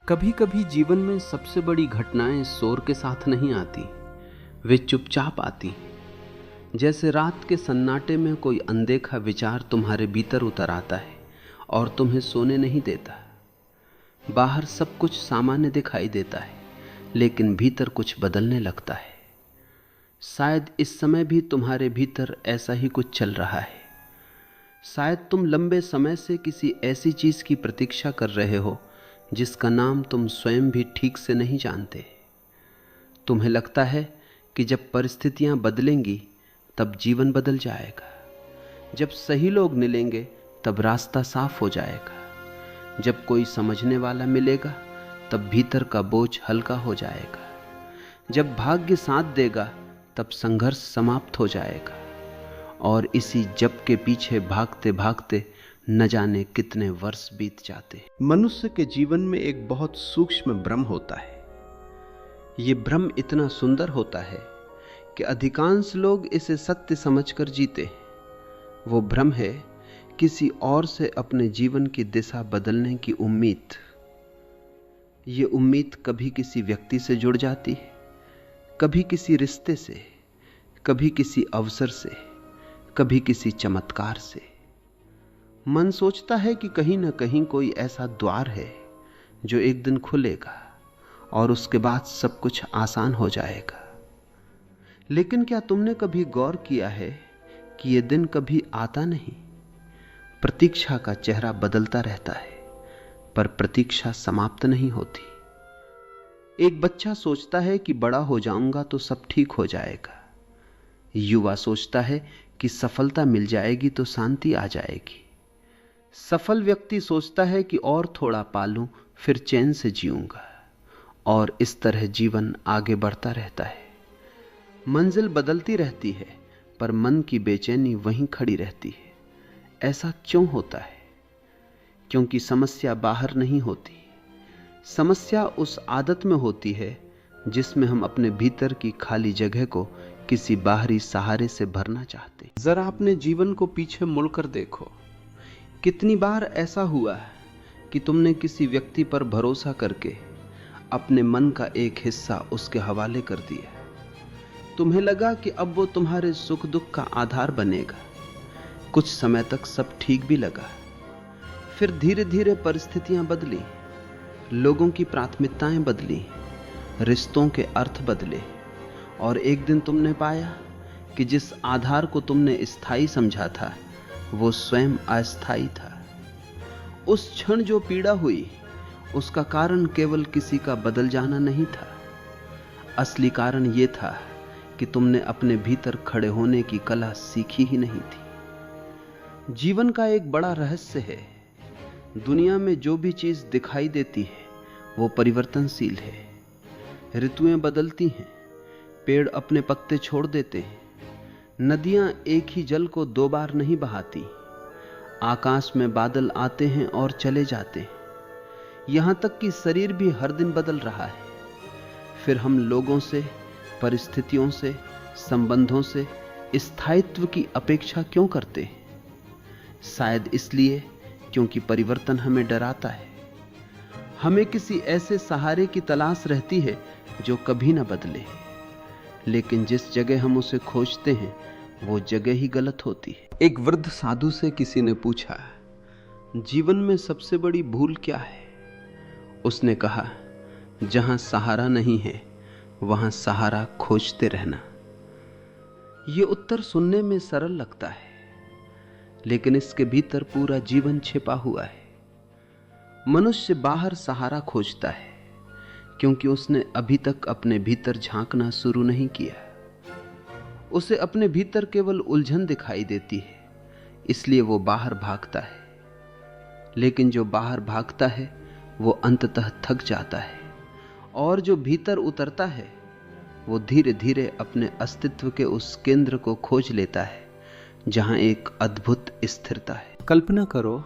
कभी कभी जीवन में सबसे बड़ी घटनाएं शोर के साथ नहीं आती, वे चुपचाप आती। जैसे रात के सन्नाटे में कोई अनदेखा विचार तुम्हारे भीतर उतर आता है और तुम्हें सोने नहीं देता। बाहर सब कुछ सामान्य दिखाई देता है, लेकिन भीतर कुछ बदलने लगता है। शायद इस समय भी तुम्हारे भीतर ऐसा ही कुछ चल रहा है। शायद तुम लंबे समय से किसी ऐसी चीज की प्रतीक्षा कर रहे हो जिसका नाम तुम स्वयं भी ठीक से नहीं जानते। तुम्हें लगता है कि जब परिस्थितियां बदलेंगी तब जीवन बदल जाएगा, जब सही लोग मिलेंगे तब रास्ता साफ हो जाएगा, जब कोई समझने वाला मिलेगा तब भीतर का बोझ हल्का हो जाएगा, जब भाग्य साथ देगा तब संघर्ष समाप्त हो जाएगा। और इसी जब के पीछे भागते भागते न जाने कितने वर्ष बीत जाते। मनुष्य के जीवन में एक बहुत सूक्ष्म भ्रम होता है। ये भ्रम इतना सुंदर होता है कि अधिकांश लोग इसे सत्य समझकर जीते हैं। वो भ्रम है किसी और से अपने जीवन की दिशा बदलने की उम्मीद। ये उम्मीद कभी किसी व्यक्ति से जुड़ जाती है, कभी किसी रिश्ते से, कभी किसी अवसर से, कभी किसी चमत्कार से। मन सोचता है कि कहीं ना कहीं कोई ऐसा द्वार है जो एक दिन खुलेगा और उसके बाद सब कुछ आसान हो जाएगा। लेकिन क्या तुमने कभी गौर किया है कि यह दिन कभी आता नहीं? प्रतीक्षा का चेहरा बदलता रहता है, पर प्रतीक्षा समाप्त नहीं होती। एक बच्चा सोचता है कि बड़ा हो जाऊंगा तो सब ठीक हो जाएगा। युवा सोचता है कि सफलता मिल जाएगी तो शांति आ जाएगी। सफल व्यक्ति सोचता है कि और थोड़ा पालूं फिर चैन से जीऊंगा। और इस तरह जीवन आगे बढ़ता रहता है। मंजिल बदलती रहती है, पर मन की बेचैनी वहीं खड़ी रहती है। ऐसा क्यों होता है? क्योंकि समस्या बाहर नहीं होती। समस्या उस आदत में होती है जिसमें हम अपने भीतर की खाली जगह को किसी बाहरी सहारे से भरना चाहते। जरा अपने जीवन को पीछे मुड़कर देखो। कितनी बार ऐसा हुआ है कि तुमने किसी व्यक्ति पर भरोसा करके अपने मन का एक हिस्सा उसके हवाले कर दिया। तुम्हें लगा कि अब वो तुम्हारे सुख दुख का आधार बनेगा। कुछ समय तक सब ठीक भी लगा। फिर धीरे धीरे परिस्थितियां बदली, लोगों की प्राथमिकताएं बदली, रिश्तों के अर्थ बदले, और एक दिन तुमने पाया कि जिस आधार को तुमने स्थायी समझा था वो स्वयं अस्थायी था। उस क्षण जो पीड़ा हुई उसका कारण केवल किसी का बदल जाना नहीं था। असली कारण यह था कि तुमने अपने भीतर खड़े होने की कला सीखी ही नहीं थी। जीवन का एक बड़ा रहस्य है, दुनिया में जो भी चीज दिखाई देती है वो परिवर्तनशील है। ऋतुएं बदलती हैं, पेड़ अपने पत्ते छोड़ देते हैं, नदियां एक ही जल को दो बार नहीं बहाती, आकाश में बादल आते हैं और चले जाते हैं, यहां तक कि शरीर भी हर दिन बदल रहा है। फिर हम लोगों से, परिस्थितियों से, संबंधों से स्थायित्व की अपेक्षा क्यों करते हैं? शायद इसलिए क्योंकि परिवर्तन हमें डराता है। हमें किसी ऐसे सहारे की तलाश रहती है जो कभी ना बदले। लेकिन जिस जगह हम उसे खोजते हैं वो जगह ही गलत होती है। एक वृद्ध साधु से किसी ने पूछा, जीवन में सबसे बड़ी भूल क्या है? उसने कहा, जहां सहारा नहीं है वहां सहारा खोजते रहना। यह उत्तर सुनने में सरल लगता है, लेकिन इसके भीतर पूरा जीवन छिपा हुआ है। मनुष्य बाहर सहारा खोजता है क्योंकि उसने अभी तक अपने भीतर झांकना शुरू नहीं किया। उसे अपने भीतर केवल उलझन दिखाई देती है, इसलिए वो बाहर भागता है। लेकिन जो बाहर भागता है वो अंततः थक जाता है, और जो भीतर उतरता है वो धीरे धीरे अपने अस्तित्व के उस केंद्र को खोज लेता है जहां एक अद्भुत स्थिरता है। कल्पना करो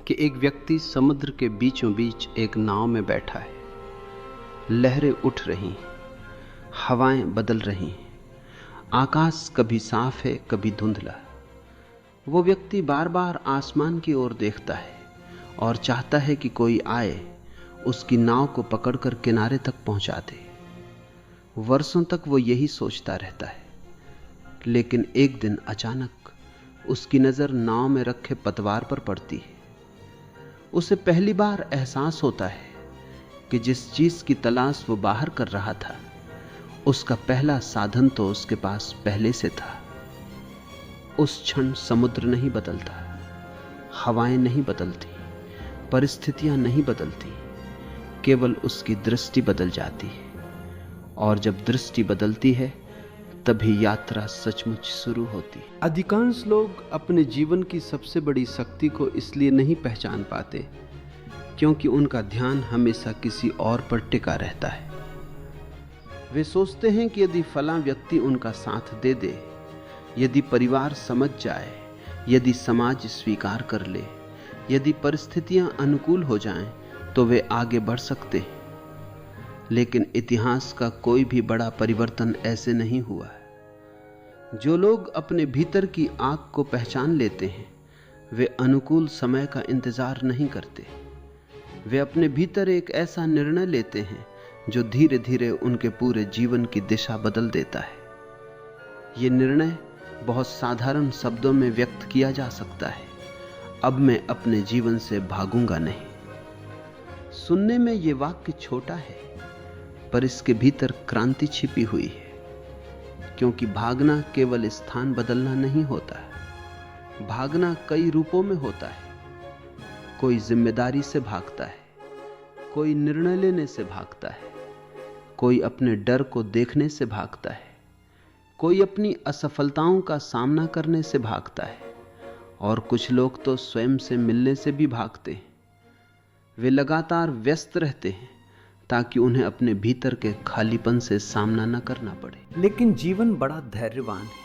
कि एक व्यक्ति समुद्र के बीचों बीच एक नाव में बैठा है। लहरें उठ रही, हवाएं बदल रही, आकाश कभी साफ है कभी धुंधला। वो व्यक्ति बार बार आसमान की ओर देखता है और चाहता है कि कोई आए, उसकी नाव को पकड़कर किनारे तक पहुंचा दे। वर्षों तक वो यही सोचता रहता है, लेकिन एक दिन अचानक उसकी नजर नाव में रखे पतवार पर पड़ती है। उसे पहली बार एहसास होता है कि जिस चीज की तलाश वो बाहर कर रहा था, उसका पहला साधन तो उसके पास पहले से था। उस क्षण समुद्र नहीं बदलता, हवाएं नहीं बदलती, परिस्थितियां नहीं बदलती, केवल उसकी दृष्टि बदल जाती है। और जब दृष्टि बदलती है, तभी यात्रा सचमुच शुरू होती है। अधिकांश लोग अपने जीवन की सबसे बड़ी शक्ति को इसलिए नहीं पहचान पाते क्योंकि उनका ध्यान हमेशा किसी और पर टिका रहता है। वे सोचते हैं कि यदि फलां व्यक्ति उनका साथ दे दे, यदि परिवार समझ जाए, यदि समाज स्वीकार कर ले, यदि परिस्थितियां अनुकूल हो जाएं, तो वे आगे बढ़ सकते हैं। लेकिन इतिहास का कोई भी बड़ा परिवर्तन ऐसे नहीं हुआ है। जो लोग अपने भीतर की आग को पहचान लेते हैं, वे अनुकूल समय का इंतजार नहीं करते। वे अपने भीतर एक ऐसा निर्णय लेते हैं जो धीरे धीरे उनके पूरे जीवन की दिशा बदल देता है। ये निर्णय बहुत साधारण शब्दों में व्यक्त किया जा सकता है, अब मैं अपने जीवन से भागूंगा नहीं। सुनने में ये वाक्य छोटा है, पर इसके भीतर क्रांति छिपी हुई है, क्योंकि भागना केवल स्थान बदलना नहीं होता है। भागना कई रूपों में होता है। कोई जिम्मेदारी से भागता है, कोई निर्णय लेने से भागता है, कोई अपने डर को देखने से भागता है, कोई अपनी असफलताओं का सामना करने से भागता है, और कुछ लोग तो स्वयं से मिलने से भी भागते हैं। वे लगातार व्यस्त रहते हैं ताकि उन्हें अपने भीतर के खालीपन से सामना न करना पड़े। लेकिन जीवन बड़ा धैर्यवान है।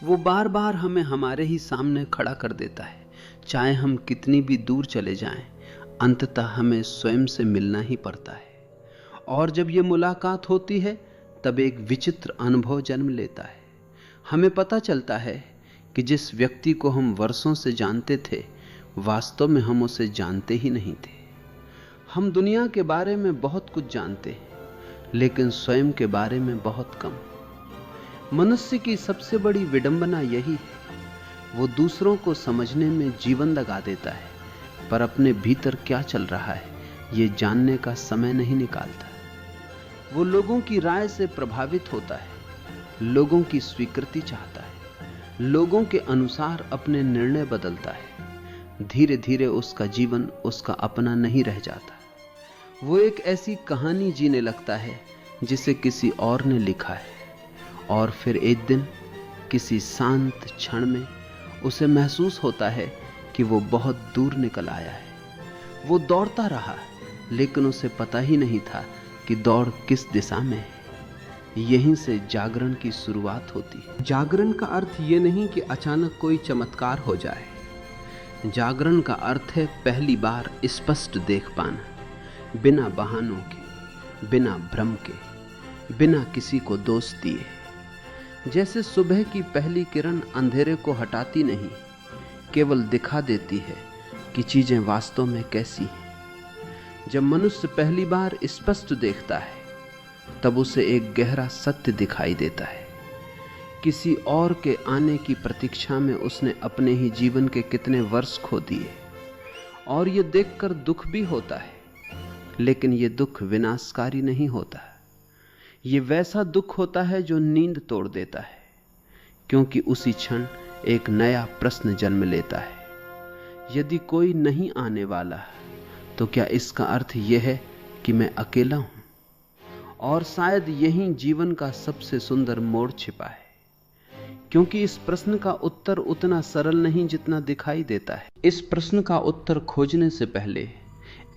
वो बार बार हमें हमारे ही सामने खड़ा कर देता है। चाहे हम कितनी भी दूर चले जाएं, अंततः हमें स्वयं से मिलना ही पड़ता है। और जब ये मुलाकात होती है, तब एक विचित्र अनुभव जन्म लेता है। हमें पता चलता है कि जिस व्यक्ति को हम वर्षों से जानते थे, वास्तव में हम उसे जानते ही नहीं थे। हम दुनिया के बारे में बहुत कुछ जानते हैं, लेकिन स्वयं के बारे में बहुत कम। मनुष्य की सबसे बड़ी विडंबना यही है, वो दूसरों को समझने में जीवन लगा देता है, पर अपने भीतर क्या चल रहा है ये जानने का समय नहीं निकालता। वो लोगों की राय से प्रभावित होता है, लोगों की स्वीकृति चाहता है, लोगों के अनुसार अपने निर्णय बदलता है। धीरे धीरे उसका जीवन उसका अपना नहीं रह जाता। वो एक ऐसी कहानी जीने लगता है जिसे किसी और ने लिखा है, और फिर एक दिन किसी शांत क्षण में उसे महसूस होता है कि वो बहुत दूर निकल आया है। वो दौड़ता रहा, लेकिन उसे पता ही नहीं था कि दौड़ किस दिशा में है। यहीं से जागरण की शुरुआत होती है। जागरण का अर्थ ये नहीं कि अचानक कोई चमत्कार हो जाए। जागरण का अर्थ है पहली बार स्पष्ट देख पाना, बिना बहानों के, बिना भ्रम के, बिना किसी को दोष दिए। जैसे सुबह की पहली किरण अंधेरे को हटाती नहीं, केवल दिखा देती है कि चीजें वास्तव में कैसी हैं। जब मनुष्य पहली बार स्पष्ट देखता है, तब उसे एक गहरा सत्य दिखाई देता है। किसी और के आने की प्रतीक्षा में उसने अपने ही जीवन के कितने वर्ष खो दिए, और ये देखकर दुख भी होता है, लेकिन ये दुख विनाशकारी नहीं होता। ये वैसा दुख होता है जो नींद तोड़ देता है, क्योंकि उसी क्षण एक नया प्रश्न जन्म लेता है। यदि कोई नहीं आने वाला, तो क्या इसका अर्थ यह है कि मैं अकेला हूं? और शायद यही जीवन का सबसे सुंदर मोड़ छिपा है, क्योंकि इस प्रश्न का उत्तर उतना सरल नहीं जितना दिखाई देता है। इस प्रश्न का उत्तर खोजने से पहले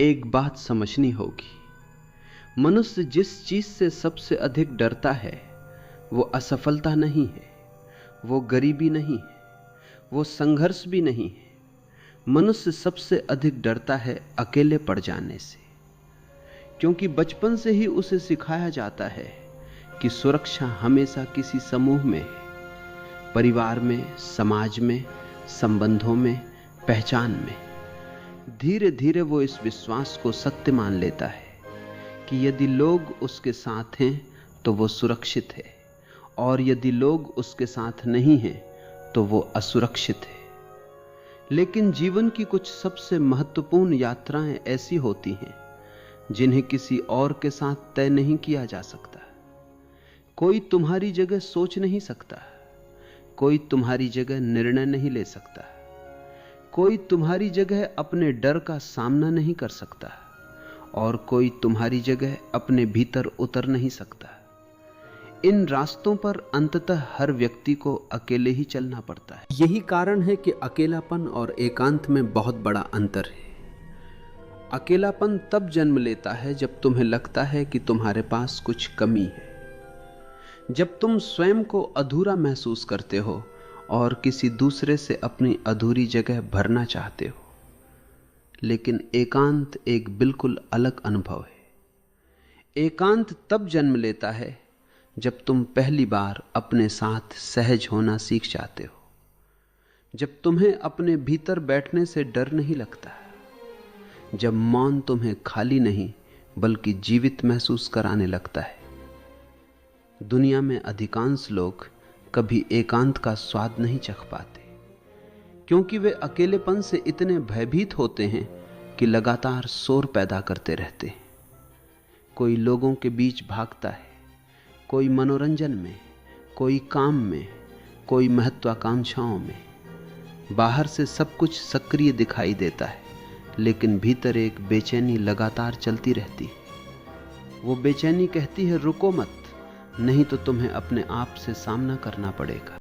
एक बात समझनी होगी। मनुष्य जिस चीज से सबसे अधिक डरता है, वो असफलता नहीं है, वो गरीबी नहीं है, वो संघर्ष भी नहीं है। मनुष्य सबसे अधिक डरता है अकेले पड़ जाने से, क्योंकि बचपन से ही उसे सिखाया जाता है कि सुरक्षा हमेशा किसी समूह में है, परिवार में, समाज में, संबंधों में, पहचान में। धीरे धीरे वो इस विश्वास को सत्य मान लेता है कि यदि लोग उसके साथ हैं तो वो सुरक्षित है, और यदि लोग उसके साथ नहीं हैं तो वो असुरक्षित है। लेकिन जीवन की कुछ सबसे महत्वपूर्ण यात्राएं ऐसी होती हैं जिन्हें किसी और के साथ तय नहीं किया जा सकता। कोई तुम्हारी जगह सोच नहीं सकता, कोई तुम्हारी जगह निर्णय नहीं ले सकता, कोई तुम्हारी जगह अपने डर का सामना नहीं कर सकता, और कोई तुम्हारी जगह अपने भीतर उतर नहीं सकता। इन रास्तों पर अंततः हर व्यक्ति को अकेले ही चलना पड़ता है। यही कारण है कि अकेलापन और एकांत में बहुत बड़ा अंतर है। अकेलापन तब जन्म लेता है जब तुम्हें लगता है कि तुम्हारे पास कुछ कमी है, जब तुम स्वयं को अधूरा महसूस करते हो और किसी दूसरे से अपनी अधूरी जगह भरना चाहते हो। लेकिन एकांत एक बिल्कुल अलग अनुभव है। एकांत तब जन्म लेता है जब तुम पहली बार अपने साथ सहज होना सीख जाते हो, जब तुम्हें अपने भीतर बैठने से डर नहीं लगता, जब मौन तुम्हें खाली नहीं बल्कि जीवित महसूस कराने लगता है। दुनिया में अधिकांश लोग कभी एकांत का स्वाद नहीं चख पाते, क्योंकि वे अकेलेपन से इतने भयभीत होते हैं कि लगातार शोर पैदा करते रहते हैं। कोई लोगों के बीच भागता है, कोई मनोरंजन में, कोई काम में, कोई महत्वाकांक्षाओं में। बाहर से सब कुछ सक्रिय दिखाई देता है, लेकिन भीतर एक बेचैनी लगातार चलती रहती है। वो बेचैनी कहती है रुको मत, नहीं तो तुम्हें अपने आप से सामना करना पड़ेगा।